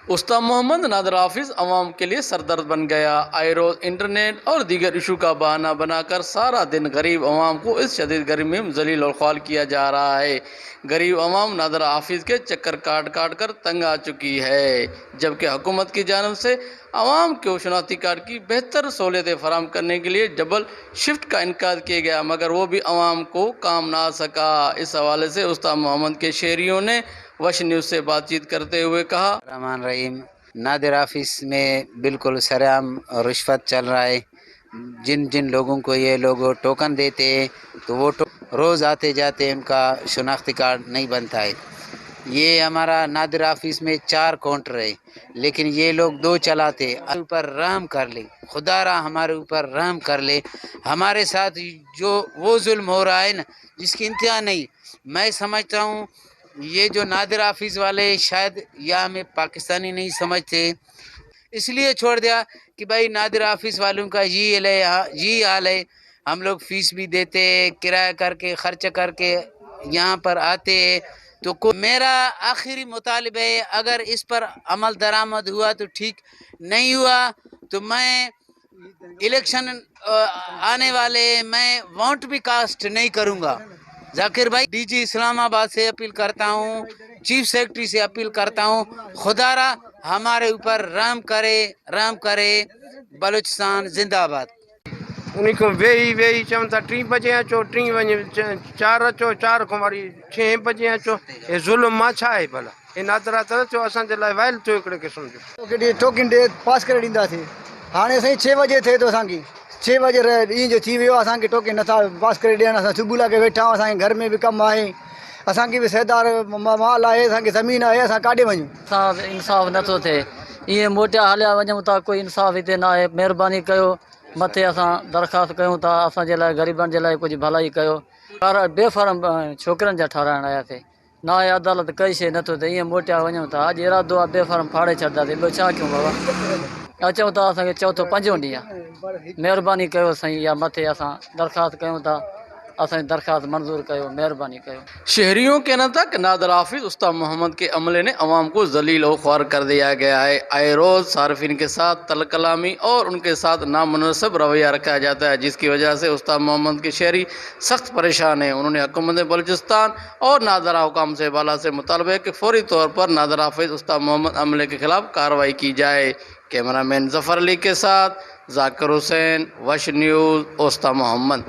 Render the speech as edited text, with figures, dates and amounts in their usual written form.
उस्ताद मोहम्मद नादर हाफिज अवाम के लिए सरदर्द बन गया। आए रोज़ इंटरनेट और दीगर इशू का बहाना बनाकर सारा दिन गरीब अवाम को इस शदीद गर्मी में जलील और ख्वाल किया जा रहा है। गरीब अवाम नादर हाफिज के चक्कर काट काट कर तंग आ चुकी है, जबकि हुकूमत की जानब से अवाम को शनाख्ती कार्ड की बेहतर सहूलियतें फराहम करने के लिए डबल शिफ्ट का इनकार किया गया, मगर वो भी अवाम को काम ना आ सका। इस हवाले से उस्ताद मोहम्मद के शहरियों ने वश न्यूज़ से बातचीत करते हुए कहा, रहमान रहीम, नादिर ऑफिस में बिल्कुल सरेआम रिश्वत चल रहा है। जिन जिन लोगों को ये लोग टोकन देते हैं तो वो रोज़ आते जाते उनका शनाख्ती कार्ड नहीं बनता है। ये हमारा नादिर ऑफिस में 4 काउंटर है, लेकिन ये लोग 2 चलाते। ऊपर रहम कर ले, खुदारा हमारे ऊपर रहम कर ले। हमारे साथ जो वो जुल्म हो रहा है ना, जिसकी इंतहा नहीं। मैं समझता हूँ ये जो नादिर ऑफिस वाले शायद या हमें पाकिस्तानी नहीं समझते, इसलिए छोड़ दिया कि भाई नादिर ऑफिस वालों का जी हाल है। हम लोग फीस भी देते, किराया करके खर्च करके यहाँ पर आते। तो मेरा आखिरी मुतालिबा है, अगर इस पर अमल दरामद हुआ तो ठीक, नहीं हुआ तो मैं इलेक्शन आने वाले मैं वोट भी कास्ट नहीं करूँगा। जाकिर भाई, डीजी इस्लामाबाद से अपील करता हूँ, चीफ सेक्रेटरी से अपील करता हूँ, खुदारा हमारे ऊपर रहम करे। बलूचिस्तान जिंदाबाद। उन्हीं को वेही चवनि था 3 बजे अचो, 3 वञे 4 अचो, 4 खां वरी 6 बजे अचो। हे ज़ुल्म मां छा आहे भला? हे नादरा त चओ असांजे लाइ वाइल थियो हिकिड़े क़िस्म जो टोकन डे पास करे ॾींदासीं। हाणे साईं 6 बजे थिए थो, असांखे 6 बजे ॾींहं जो थी वियो, असांखे टोकन नथा पास करे ॾियनि। असां सुबुह लाइ वेठा आहियूं, असांजे घर में बि कमु आहे, असांखे बि सेदार माल आहे, असांखे ज़मीन आहे, असां काॾे वञूं? असां इंसाफ़ नथो थिए, ईअं मोटिया हलिया वञूं था, कोई इंसाफ़ हिते न आहे। महिरबानी कयो, मथे असां दरख़्वास्त कयूं था, असांजे लाइ ग़रीबनि जे लाइ कुझु भलाई कयो। बेफारम छोकिरनि जा ठाराइण आयासीं, न आहे अदालत, काई शइ नथो थिए, ईअं मोटिया वञूं था। अॼु इरादो आहे बेफारम फाड़े छॾींदासीं, ॿियो छा कयूं बाबा? अचूं था, असांखे चौथों 5 ॾींहुं आहे। महिरबानी कयो साईं, या मथे असां दरख़्वास्त कयूं था, असांजी दरख़्वास्त मंज़ूर कयो, महिरबानी कयो। शहरियों के कहना था कि नादर हाफिज उस्ताद मोहम्मद के अमले ने अवाम को जलील और ख्वार कर दिया गया है। आए रोज़ सार्फिन के साथ तलकलामी और उनके साथ नामुनसिब रवैया रखा जाता है, जिसकी वजह से उस्ताद मोहम्मद के शहरी सख्त परेशान हैं। उन्होंने हुकूमत बलूचिस्तान और नादरा हुकाम से बाला से मुतालबा है कि फौरी तौर पर नादर हाफिज उस्ताद मोहम्मद अमले के खिलाफ कार्रवाई की जाए। कैमरामैन जफ़र अली के साथ जाकिर हुसैन, वश न्यूज़, उस्ताद मोहम्मद।